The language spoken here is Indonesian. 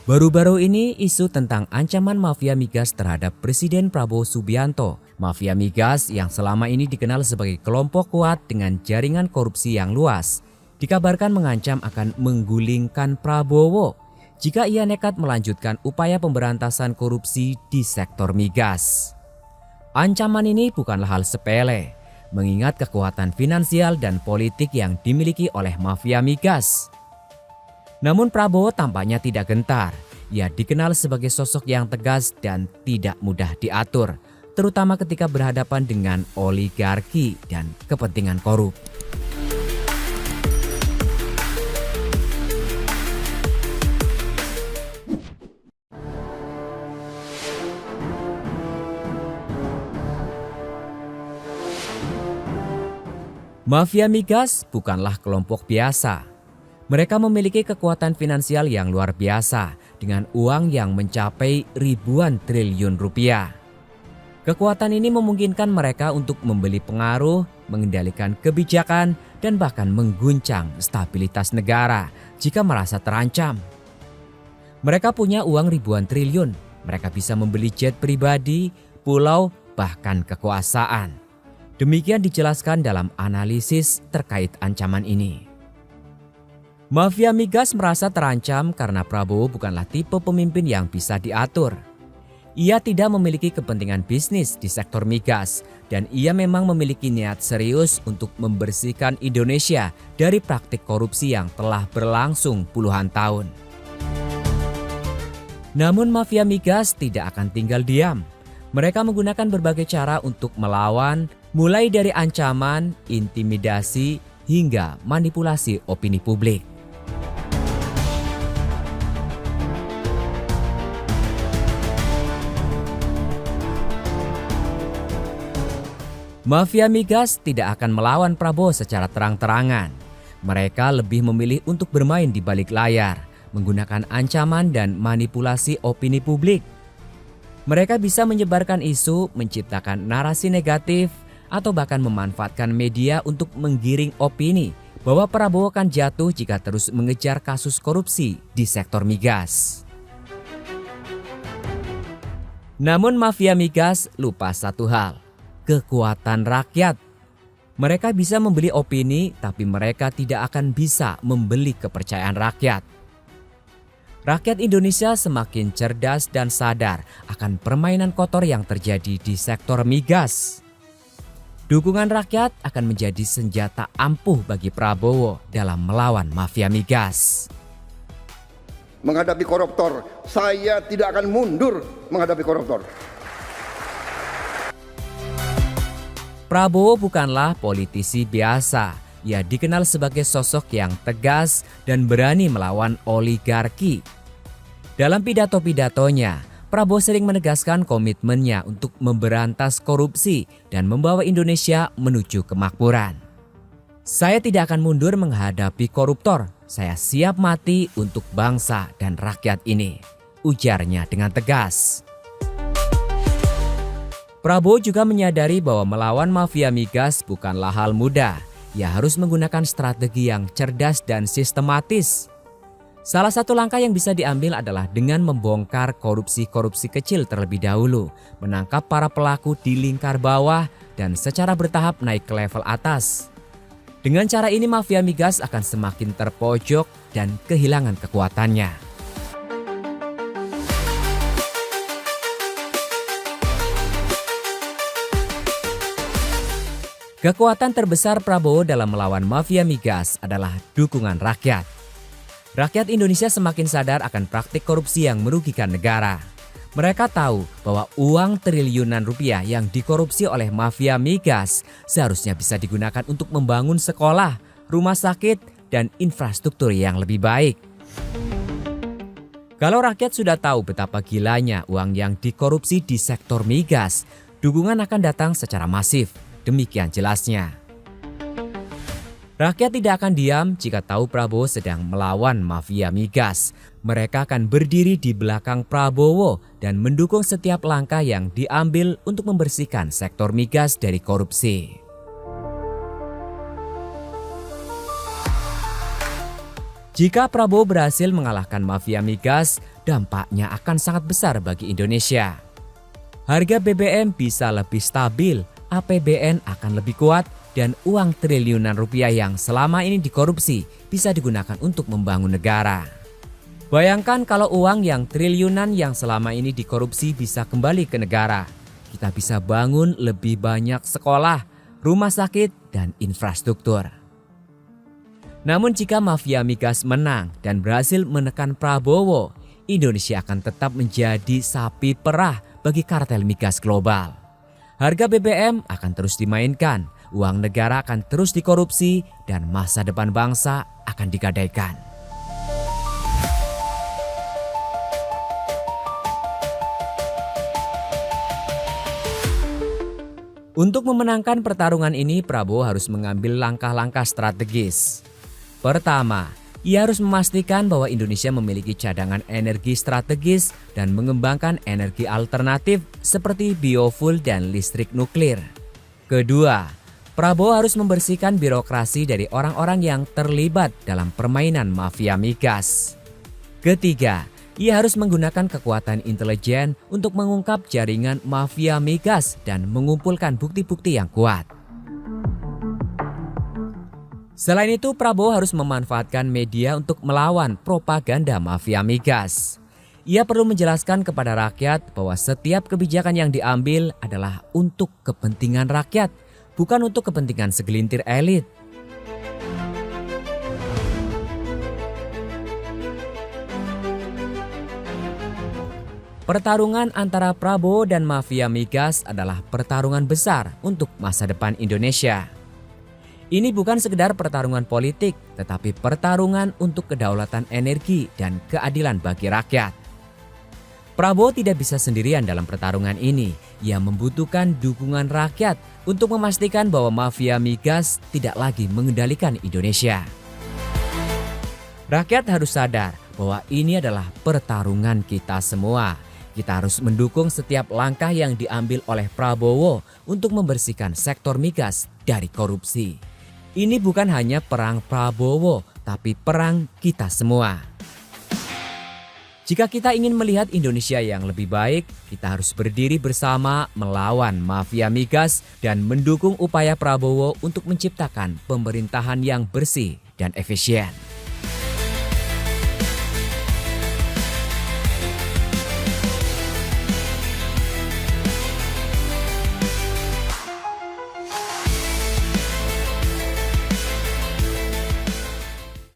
Baru-baru ini isu tentang ancaman mafia migas terhadap Presiden Prabowo Subianto. Mafia migas yang selama ini dikenal sebagai kelompok kuat dengan jaringan korupsi yang luas, dikabarkan mengancam akan menggulingkan Prabowo jika ia nekat melanjutkan upaya pemberantasan korupsi di sektor migas. Ancaman ini bukanlah hal sepele, mengingat kekuatan finansial dan politik yang dimiliki oleh mafia migas. Namun Prabowo tampaknya tidak gentar. Ia dikenal sebagai sosok yang tegas dan tidak mudah diatur, terutama ketika berhadapan dengan oligarki dan kepentingan korup. Mafia migas bukanlah kelompok biasa. Mereka memiliki kekuatan finansial yang luar biasa dengan uang yang mencapai ribuan triliun rupiah. Kekuatan ini memungkinkan mereka untuk membeli pengaruh, mengendalikan kebijakan, dan bahkan mengguncang stabilitas negara jika merasa terancam. Mereka punya uang ribuan triliun, mereka bisa membeli jet pribadi, pulau, bahkan kekuasaan. Demikian dijelaskan dalam analisis terkait ancaman ini. Mafia migas merasa terancam karena Prabowo bukanlah tipe pemimpin yang bisa diatur. Ia tidak memiliki kepentingan bisnis di sektor migas dan ia memang memiliki niat serius untuk membersihkan Indonesia dari praktik korupsi yang telah berlangsung puluhan tahun. Namun mafia migas tidak akan tinggal diam. Mereka menggunakan berbagai cara untuk melawan, mulai dari ancaman, intimidasi, hingga manipulasi opini publik. Mafia migas tidak akan melawan Prabowo secara terang-terangan. Mereka lebih memilih untuk bermain di balik layar, menggunakan ancaman dan manipulasi opini publik. Mereka bisa menyebarkan isu, menciptakan narasi negatif, atau bahkan memanfaatkan media untuk menggiring opini bahwa Prabowo akan jatuh jika terus mengejar kasus korupsi di sektor migas. Namun mafia migas lupa satu hal. Kekuatan rakyat. Mereka bisa membeli opini, tapi mereka tidak akan bisa membeli kepercayaan rakyat. Rakyat Indonesia semakin cerdas dan sadar akan permainan kotor yang terjadi di sektor migas. Dukungan rakyat akan menjadi senjata ampuh bagi Prabowo dalam melawan mafia migas. Menghadapi koruptor, saya tidak akan mundur menghadapi koruptor. Prabowo bukanlah politisi biasa. Ia dikenal sebagai sosok yang tegas dan berani melawan oligarki. Dalam pidato-pidatonya, Prabowo sering menegaskan komitmennya untuk memberantas korupsi dan membawa Indonesia menuju kemakmuran. Saya tidak akan mundur menghadapi koruptor. Saya siap mati untuk bangsa dan rakyat ini, ujarnya dengan tegas. Prabowo juga menyadari bahwa melawan mafia migas bukanlah hal mudah. Ia harus menggunakan strategi yang cerdas dan sistematis. Salah satu langkah yang bisa diambil adalah dengan membongkar korupsi-korupsi kecil terlebih dahulu, menangkap para pelaku di lingkar bawah, dan secara bertahap naik ke level atas. Dengan cara ini mafia migas akan semakin terpojok dan kehilangan kekuatannya. Kekuatan terbesar Prabowo dalam melawan mafia migas adalah dukungan rakyat. Rakyat Indonesia semakin sadar akan praktik korupsi yang merugikan negara. Mereka tahu bahwa uang triliunan rupiah yang dikorupsi oleh mafia migas seharusnya bisa digunakan untuk membangun sekolah, rumah sakit, dan infrastruktur yang lebih baik. Kalau rakyat sudah tahu betapa gilanya uang yang dikorupsi di sektor migas, dukungan akan datang secara masif. Demikian jelasnya. Rakyat tidak akan diam jika tahu Prabowo sedang melawan mafia migas. Mereka akan berdiri di belakang Prabowo dan mendukung setiap langkah yang diambil untuk membersihkan sektor migas dari korupsi. Jika Prabowo berhasil mengalahkan mafia migas dampaknya akan sangat besar bagi Indonesia. Harga BBM bisa lebih stabil, APBN akan lebih kuat, dan uang triliunan rupiah yang selama ini dikorupsi bisa digunakan untuk membangun negara. Bayangkan kalau uang yang triliunan yang selama ini dikorupsi bisa kembali ke negara. Kita bisa bangun lebih banyak sekolah, rumah sakit, dan infrastruktur. Namun jika mafia migas menang dan berhasil menekan Prabowo, Indonesia akan tetap menjadi sapi perah bagi kartel migas global. Harga BBM akan terus dimainkan, uang negara akan terus dikorupsi, dan masa depan bangsa akan digadaikan. Untuk memenangkan pertarungan ini, Prabowo harus mengambil langkah-langkah strategis. Pertama, ia harus memastikan bahwa Indonesia memiliki cadangan energi strategis dan mengembangkan energi alternatif seperti biofuel dan listrik nuklir. Kedua, Prabowo harus membersihkan birokrasi dari orang-orang yang terlibat dalam permainan mafia migas. Ketiga, ia harus menggunakan kekuatan intelijen untuk mengungkap jaringan mafia migas dan mengumpulkan bukti-bukti yang kuat. Selain itu, Prabowo harus memanfaatkan media untuk melawan propaganda mafia migas. Ia perlu menjelaskan kepada rakyat bahwa setiap kebijakan yang diambil adalah untuk kepentingan rakyat, bukan untuk kepentingan segelintir elit. Pertarungan antara Prabowo dan mafia migas adalah pertarungan besar untuk masa depan Indonesia. Ini bukan sekedar pertarungan politik, tetapi pertarungan untuk kedaulatan energi dan keadilan bagi rakyat. Prabowo tidak bisa sendirian dalam pertarungan ini. Ia membutuhkan dukungan rakyat untuk memastikan bahwa mafia migas tidak lagi mengendalikan Indonesia. Rakyat harus sadar bahwa ini adalah pertarungan kita semua. Kita harus mendukung setiap langkah yang diambil oleh Prabowo untuk membersihkan sektor migas dari korupsi. Ini bukan hanya perang Prabowo, tapi perang kita semua. Jika kita ingin melihat Indonesia yang lebih baik, kita harus berdiri bersama melawan mafia migas dan mendukung upaya Prabowo untuk menciptakan pemerintahan yang bersih dan efisien.